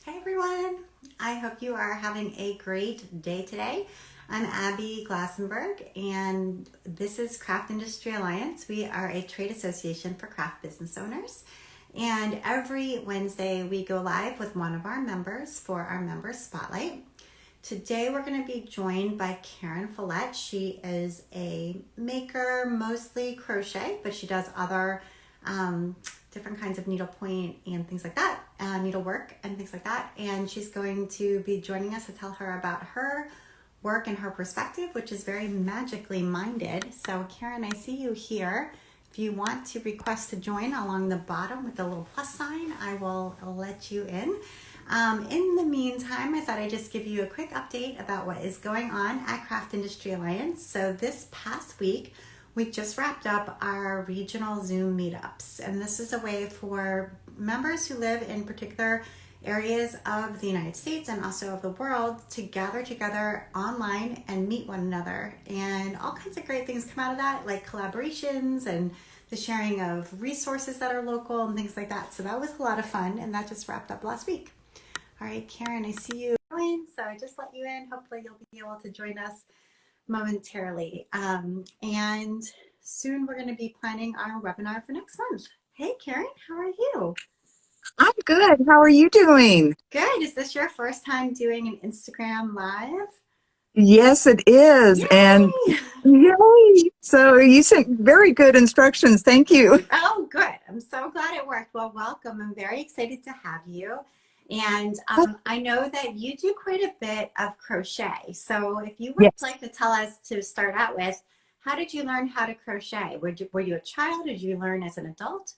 Hi everyone. I hope you are having a great day today. I'm Abby Glassenberg and this is Craft Industry Alliance. We are a trade association for craft business owners. And every Wednesday we go live with one of our members for our member spotlight. Today we're going to be joined by Glasgow Follett. She is a maker, mostly crochet, but she does other different kinds of needlepoint and things like that, needlework and things like that. And she's going to be joining us to tell her about her work and her perspective, which is very magically minded. So Karen, I see you here. If you want to request to join along the bottom with the little plus sign, I will let you in. In the meantime, I thought I'd just give you a quick update about what is going on at Craft Industry Alliance. So this past week, we just wrapped up our regional Zoom meetups, and this is a way for members who live in particular areas of the United States and also of the world to gather together online and meet one another. And all kinds of great things come out of that, like collaborations and the sharing of resources that are local and things like that. So that was a lot of fun, and that just wrapped up last week. All right, Karen, I see you in, so I just let you in. Hopefully you'll be able to join us momentarily. And soon we're going to be planning our webinar for next month. Hey, Karen, how are you? I'm good. How are you doing? Good. Is this your first time doing an Instagram Live? Yes, it is. Yay! And yay! So you sent very good instructions. Thank you. Oh, good. I'm so glad it worked. Well, welcome. I'm very excited to have you. And I know that you do quite a bit of crochet. So if you would Yes. like to tell us to start out with, how did you learn how to crochet? Were you a child? Did you learn as an adult?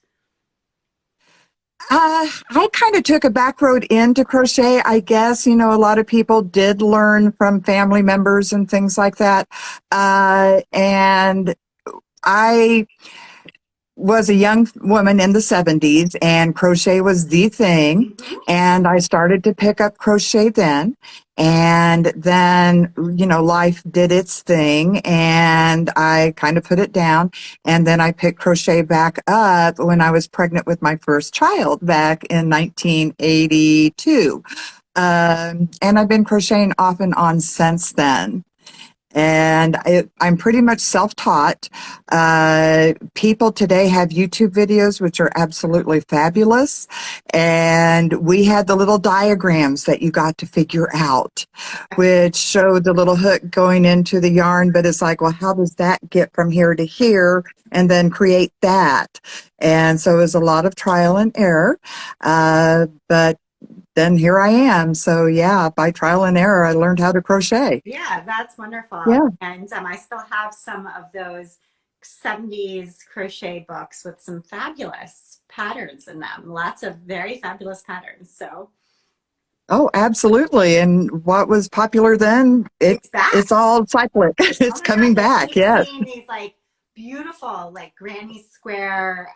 I kind of took a back road into crochet. I guess, a lot of people did learn from family members and things like that. And I was a young woman in the 70s and crochet was the thing. Mm-hmm. And I started to pick up crochet then. And then, life did its thing and I kind of put it down. And then I picked crochet back up when I was pregnant with my first child back in 1982. And I've been crocheting off and on since then. And I'm pretty much self-taught. People today have YouTube videos, which are absolutely fabulous. And we had the little diagrams that you got to figure out, which showed the little hook going into the yarn. But it's like, well, how does that get from here to here? And then create that. And so it was a lot of trial and error. But then here I am. So yeah, by trial and error, I learned how to crochet. Yeah, that's wonderful. Yeah. And I still have some of those 70s crochet books with some fabulous patterns in them. Lots of very fabulous patterns. So Oh, absolutely. And what was popular then, it's back. it's all cyclic. Oh It's my gosh, coming I back. keep Yes. seeing these like beautiful, like granny square,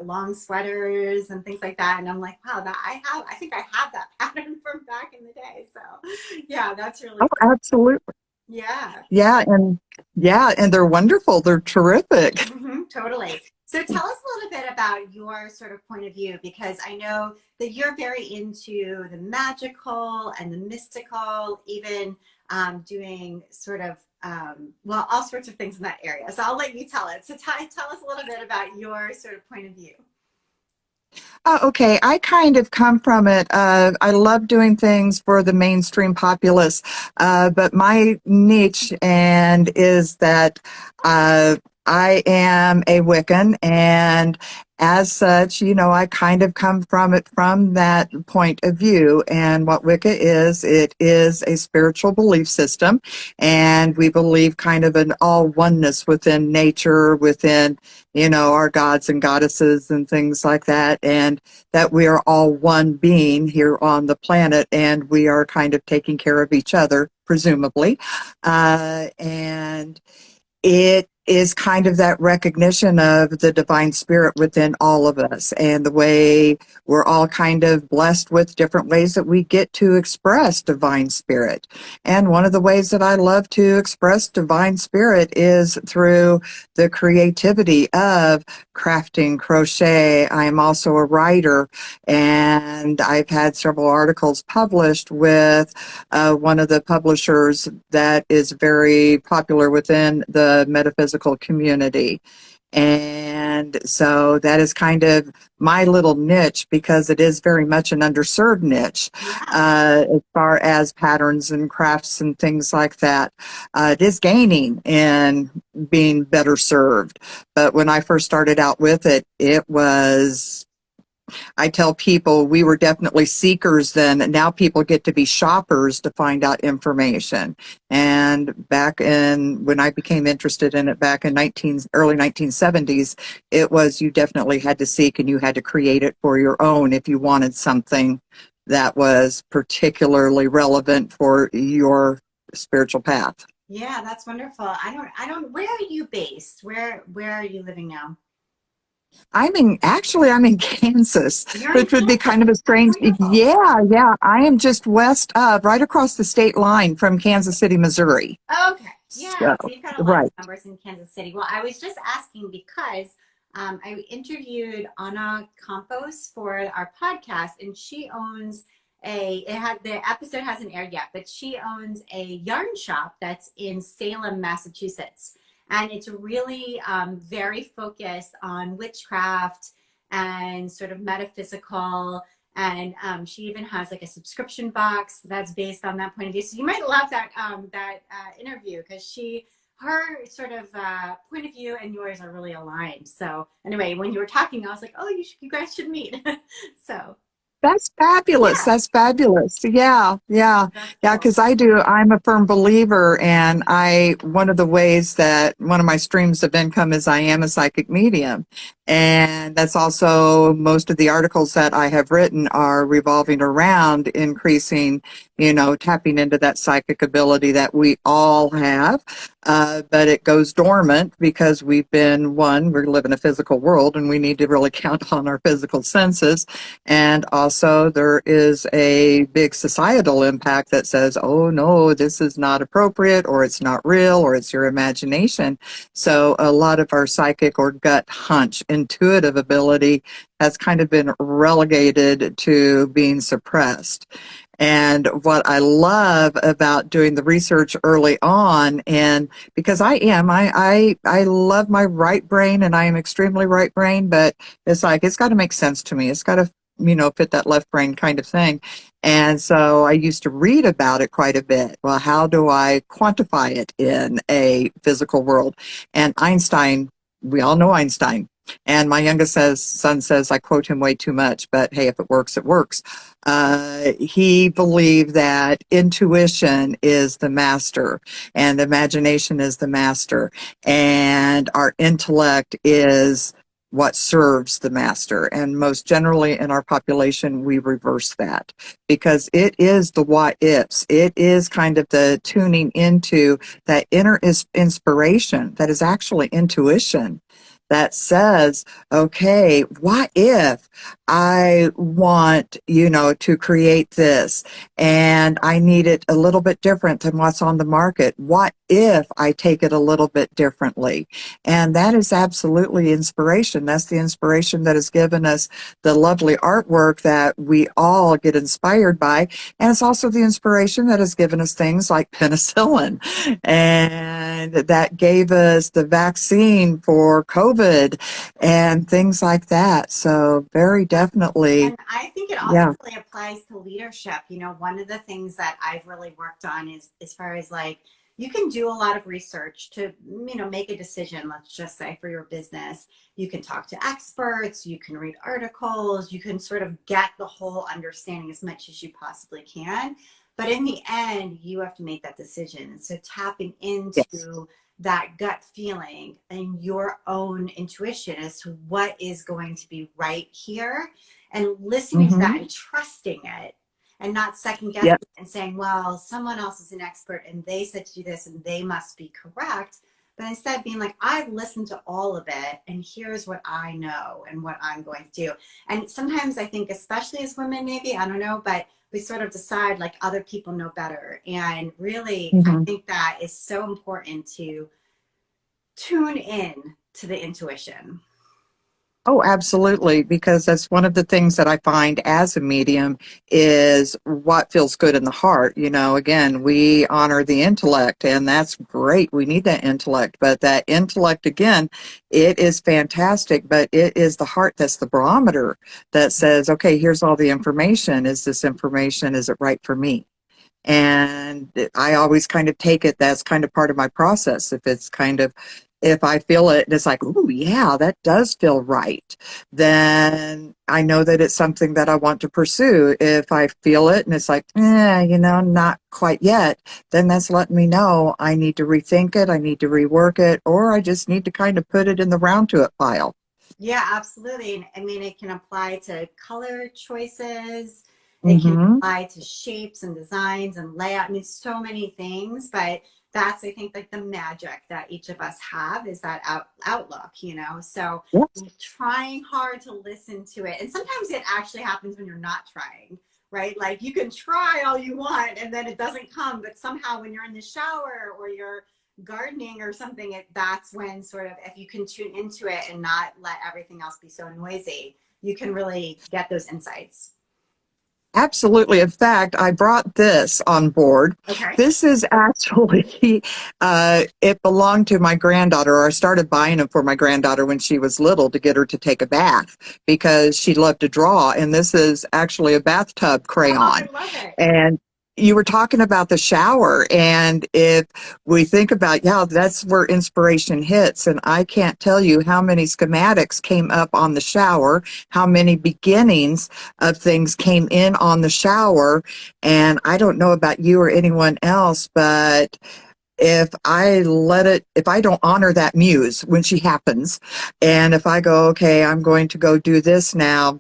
long sweaters and things like that. And I'm like, wow, I think I have that pattern from back in the day. So yeah, that's really Oh, cool. absolutely. Yeah. And they're wonderful. They're terrific. Totally. So tell us a little bit about your sort of point of view, because I know that you're very into the magical and the mystical, even doing sort of, all sorts of things in that area. So I'll let you tell it. So tell us a little bit about your sort of point of view. Okay, I kind of come from it. I love doing things for the mainstream populace, but my niche and is that I am a Wiccan, and as such, I kind of come from it from that point of view. And what Wicca is, it is a spiritual belief system, and we believe kind of an all oneness within nature, within our gods and goddesses and things like that, and that we are all one being here on the planet, and we are kind of taking care of each other, presumably. And it is kind of that recognition of the divine spirit within all of us and the way we're all kind of blessed with different ways that we get to express divine spirit. And one of the ways that I love to express divine spirit is through the creativity of crafting, crochet. I am also a writer, and I've had several articles published with one of the publishers that is very popular within the metaphysical community. And so that is kind of my little niche, because it is very much an underserved niche Yeah. as far as patterns and crafts and things like that. It is gaining in being better served. But when I first started out with it, it was, I tell people, we were definitely seekers then, and now people get to be shoppers to find out information. And back in, when I became interested in it back in early 1970s, it was, you definitely had to seek and you had to create it for your own if you wanted something that was particularly relevant for your spiritual path. Yeah, that's wonderful. Where are you based? Where are you living now? I'm in Kansas, You're in which would be Kansas. kind of a That's strange. wonderful. Yeah. I am just west of, right across the state line from Kansas City, Missouri. Okay. Yeah. So, So you've got a lot of right. numbers in Kansas City. Well, I was just asking because I interviewed Anna Campos for our podcast, and she owns the episode hasn't aired yet, but she owns a yarn shop that's in Salem, Massachusetts. And it's really very focused on witchcraft and sort of metaphysical. And she even has like a subscription box that's based on that point of view. So you might love that interview, because her sort of point of view and yours are really aligned. So anyway, when you were talking, I was like, oh, you guys should meet. So That's fabulous. yeah, That's fabulous. that's Yeah, cool. because I'm a firm believer, and one of the ways that one of my streams of income is I am a psychic medium. And that's also, most of the articles that I have written are revolving around increasing, tapping into that psychic ability that we all have. But it goes dormant because we live in a physical world, and we need to really count on our physical senses. And also, there is a big societal impact that says, oh, no, this is not appropriate, or it's not real, or it's your imagination. So a lot of our psychic or gut hunch, intuitive ability has kind of been relegated to being suppressed. And what I love about doing the research early on, and because I love my right brain, and I am extremely right brain, but it's like, it's got to make sense to me. It's got to, fit that left brain kind of thing. And so I used to read about it quite a bit. Well, how do I quantify it in a physical world? And Einstein, we all know Einstein. And my son says I quote him way too much, but hey, if it works, it works. He believed that intuition is the master, and imagination is the master, and our intellect is what serves the master. And most generally in our population, we reverse that, because it is the what ifs. It is kind of the tuning into that inner inspiration that is actually intuition, that says, okay, what if I want, to create this, and I need it a little bit different than what's on the market? What if I take it a little bit differently? And that is absolutely inspiration. That's the inspiration that has given us the lovely artwork that we all get inspired by. And it's also the inspiration that has given us things like penicillin, and that gave us the vaccine for COVID and things like that. So very definitely, And I think it also yeah. really applies to leadership. One of the things that I've really worked on is as far as like, you can do a lot of research to, make a decision, let's just say for your business. You can talk to experts, you can read articles, you can sort of get the whole understanding as much as you possibly can. But in the end, you have to make that decision. And so tapping Yes. into that gut feeling and your own intuition as to what is going to be right here, and listening to that Mm-hmm. and trusting it, and not second guessing Yep. and saying, well, someone else is an expert and they said to do this and they must be correct. but instead being like, I've listened to all of it and here's what I know and what I'm going to do. And sometimes I think, especially as women, maybe, I don't know, but we sort of decide like other people know better. And really, I Mhm. think that is so important to tune in to the intuition. Oh, absolutely. Because that's one of the things that I find as a medium is what feels good in the heart. You know, again, we honor the intellect, and that's great. We need that intellect. But that intellect, again, it is fantastic, but it is the heart that's the barometer that says, okay, here's all the information. Is this information, is it right for me? And I always kind of take it, that's kind of part of my process. If it's kind of, if I feel it and it's like, oh, yeah, that does feel right, then I know that it's something that I want to pursue. If I feel it and it's like, not quite yet, then that's letting me know I need to rethink it, I need to rework it, or I just need to kind of put it in the round to it pile. Yeah, absolutely. And I mean, it can apply to color choices. It can Mm-hmm. apply to shapes and designs and layout. I mean, so many things, but that's, I think, like the magic that each of us have is that outlook, you know? So Yes. trying hard to listen to it. And sometimes it actually happens when you're not trying, right? Like you can try all you want and then it doesn't come, but somehow when you're in the shower or you're gardening or something, that's when sort of, if you can tune into it and not let everything else be so noisy, you can really get those insights. Absolutely. In fact, I brought this on board. Okay. This is actually, it belonged to my granddaughter, or I started buying them for my granddaughter when she was little to get her to take a bath because she loved to draw. And this is actually a bathtub Oh, I crayon. love it. And you were talking about the shower. And if we think about, yeah, that's where inspiration hits. And I can't tell you how many schematics came up on the shower, how many beginnings of things came in on the shower. And I don't know about you or anyone else, but if I don't honor that muse when she happens, and if I go, okay, I'm going to go do this now,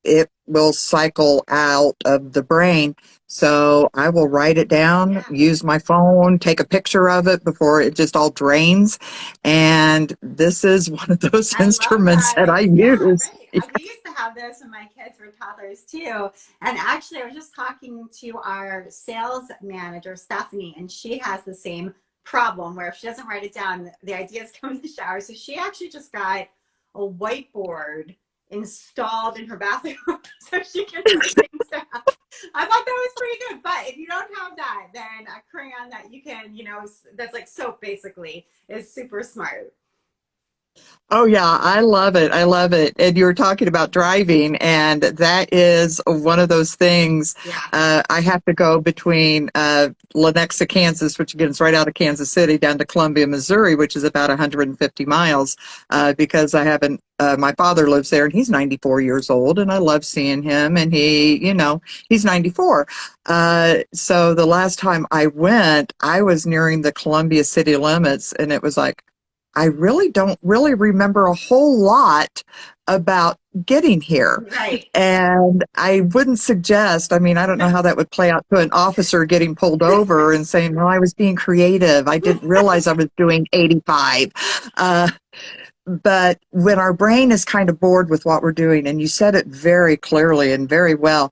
it will cycle out of the brain. So I will write it down, Yeah. use my phone, take a picture of it before it just all drains. And this is one of those I love instruments that. that I Yeah, use. right. We used to have this when my kids were toddlers too. And actually, I was just talking to our sales manager, Stephanie, and she has the same problem where if she doesn't write it down, the ideas come in the shower. So she actually just got a whiteboard installed in her bathroom so she can write things down. I thought that was pretty good. But if you don't have that, then a crayon that you can, that's like soap basically is super smart. Oh yeah, I love it. I love it. And you were talking about driving, and that is one of those things. Yeah. I have to go between Lenexa, Kansas, which again is right out of Kansas City, down to Columbia, Missouri, which is about 150 miles, because I haven't. My father lives there, and he's 94 years old, and I love seeing him. And he's 94. So the last time I went, I was nearing the Columbia city limits, and it was like, I really don't really remember a whole lot about getting here. Right. And I wouldn't suggest, I mean, I don't know how that would play out to an officer getting pulled over and saying, well, I was being creative. I didn't realize I was doing 85. Uh, but when our brain is kind of bored with what we're doing, and you said it very clearly and very well,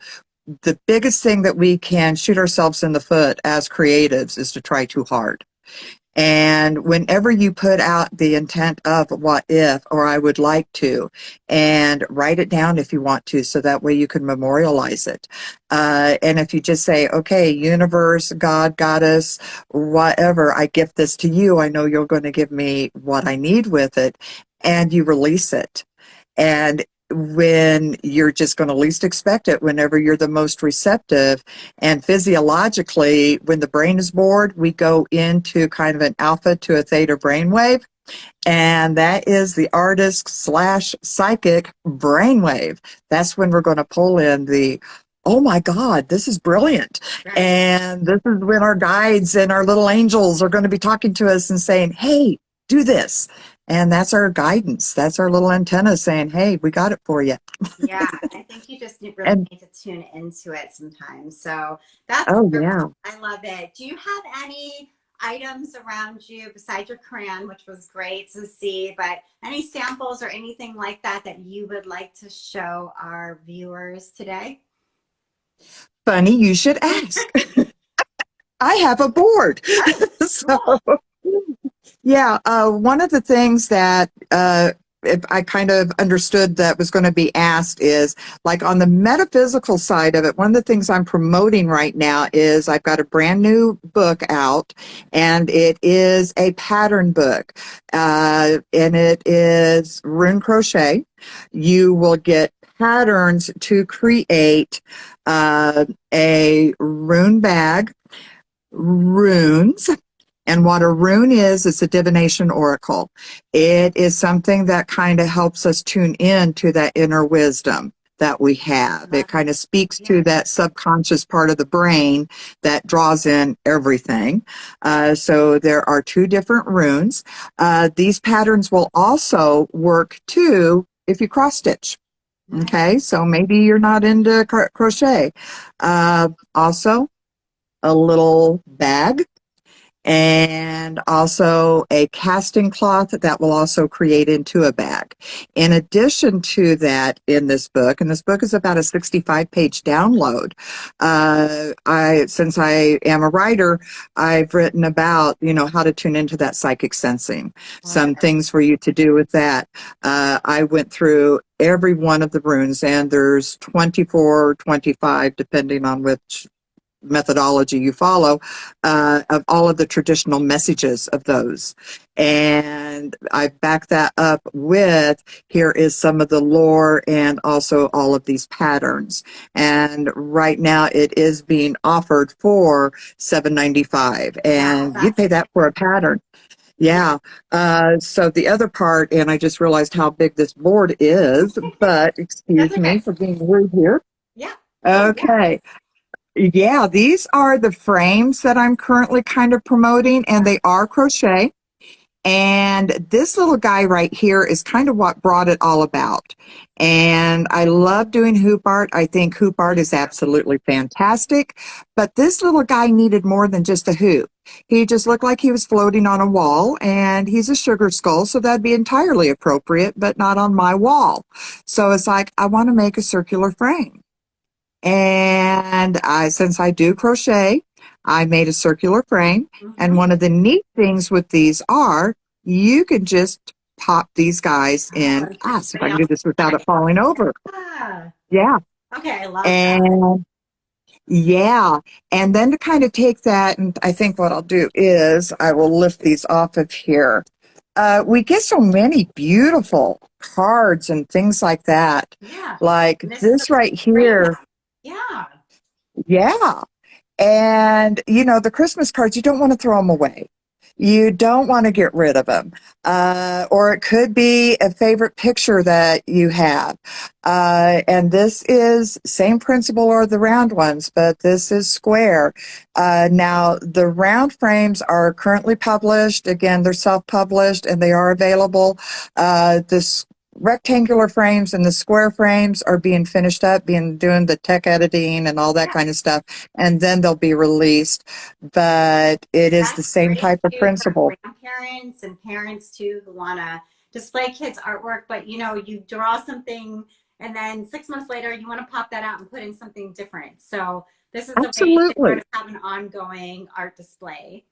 the biggest thing that we can shoot ourselves in the foot as creatives is to try too hard. And whenever you put out the intent of what if, or I would like to, and write it down if you want to, so that way you can memorialize it. And if you just say, okay, universe, God, goddess, whatever, I gift this to you. I know you're going to give me what I need with it. And you release it. And when you're just going to least expect it, whenever you're the most receptive. And physiologically, when the brain is bored, we go into kind of an alpha to a theta brainwave. And that is the artist slash psychic brainwave. That's when we're going to pull in the, oh my God, this is brilliant. Right. And this is when our guides and our little angels are going to be talking to us and saying, hey, do this. And that's our guidance. That's our little antenna saying, hey, we got it for you. Yeah, I think you just really And need to tune into it sometimes. So that's oh, wonderful. yeah. I love it. Do you have any items around you besides your crayon, which was great to see, but any samples or anything like that that you would like to show our viewers today? Funny you should ask. I have a board. So, Cool. yeah, one of the things that if I kind of understood that was going to be asked is like on the metaphysical side of it, one of the things I'm promoting right now is I've got a brand new book out, and it is a pattern book, and it is rune crochet. You will get patterns to create a rune bag, runes. And what a rune is, it's a divination oracle. It is something that kind of helps us tune in to that inner wisdom that we have. It kind of speaks to that subconscious part of the brain that draws in everything. So there are two different runes. These patterns will also work too if you cross stitch. Okay, so maybe you're not into crochet. Also, a little bag, and also a casting cloth that will also create into a bag. In addition to that, in this book, and this book is about a 65-page download, since I am a writer, I've written about, how to tune into that psychic sensing, some things for you to do with that. I went through every one of the runes, and there's 24, 25, depending on which methodology you follow, of all of the traditional messages of those. And I back that up with, here is some of the lore and also all of these patterns. And right now it is being offered for $7.95, and you'd pay that for a pattern. Yeah. So the other part, and I just realized how big this board is, but excuse me for being rude here. Yeah. Okay. Yeah, these are the frames that I'm currently kind of promoting, and they are crochet. And this little guy right here is kind of what brought it all about. And I love doing hoop art. I think hoop art is absolutely fantastic. But this little guy needed more than just a hoop. He just looked like he was floating on a wall, and he's a sugar skull, so that'd be entirely appropriate, but not on my wall. So it's like, I want to make a circular frame. And since I do crochet, I made a circular frame. And one of the neat things with these are you can just pop these guys in. See if I can do this without it falling over. Yeah. Okay, I love that. And yeah. And then to kind of take that, and I think what I'll do is I will lift these off of here. We get so many beautiful cards and things like that. Yeah. Like this right here. Yeah. Yeah. And, the Christmas cards, you don't want to throw them away. You don't want to get rid of them. Or it could be a favorite picture that you have. And this is same principle or the round ones, but this is square. Now, the round frames are currently published. Again, they're self-published and they are available. This rectangular frames and the square frames are being finished up, doing the tech editing and all that kind of stuff, and then they'll be released. But it is the same type of principle. Grandparents and parents too who want to display kids' artwork, but you draw something and then 6 months later you want to pop that out and put in something different. So this is a way to sort of have an ongoing art display.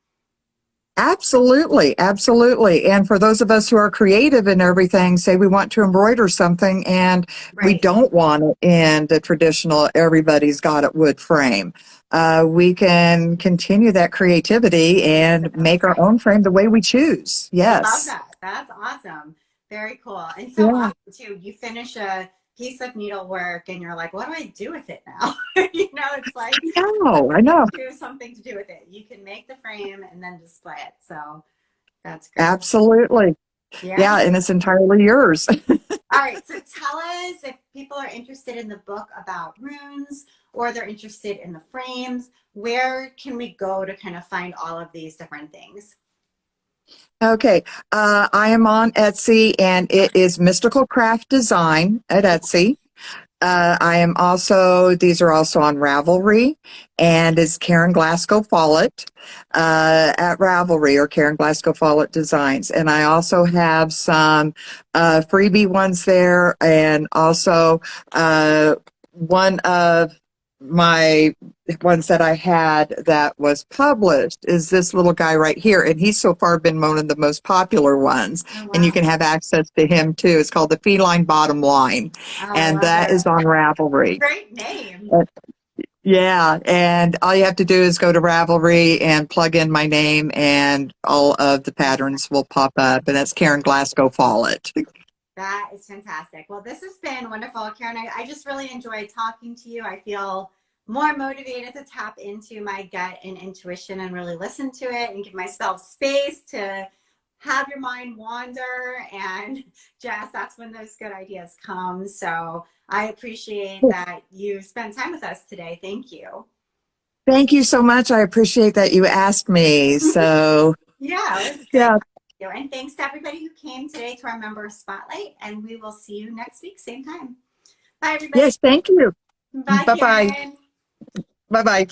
Absolutely, absolutely. And for those of us who are creative and everything, say we want to embroider something and we don't want it in the traditional everybody's got it wood frame. We can continue that creativity and make our own frame the way we choose. Yes. I love that. That's awesome. Very cool. And so often too, you finish a piece of needlework and you're like, what do I do with it now? It's like, I know. Do something to do with it. You can make the frame and then display it. So that's great. Absolutely. Yeah, and it's entirely yours. All right. So tell us if people are interested in the book about runes or they're interested in the frames, where can we go to kind of find all of these different things? Okay. I am on Etsy, and it is Mystical Craft Design at Etsy. I am also, these are also on Ravelry, and it's Karen Glasgow Follett at Ravelry, or Karen Glasgow Follett Designs. And I also have some freebie ones there, and also one of my ones that I had that was published is this little guy right here, and he's so far been one of the most popular ones, Oh, and you wow. can have access to him too. It's called the Feline Bottom Line, Oh, I and love that is it. on Ravelry. Great name. Uh, Yeah, and all you have to do is go to Ravelry and plug in my name, and all of the patterns will pop up, and that's Karen Glasgow Follett. That is fantastic. Well, this has been wonderful, Karen. I just really enjoyed talking to you. I feel more motivated to tap into my gut and intuition and really listen to it and give myself space to have your mind wander. And just that's when those good ideas come. So I appreciate that you spent time with us today. Thank you. Thank you so much. I appreciate that you asked me. So, Yeah, it was great. yeah. And thanks to everybody who came today to our member spotlight. And we will see you next week, same time. Bye, everybody. Yes, thank you. Bye, Bye-bye. Karen. Bye-bye.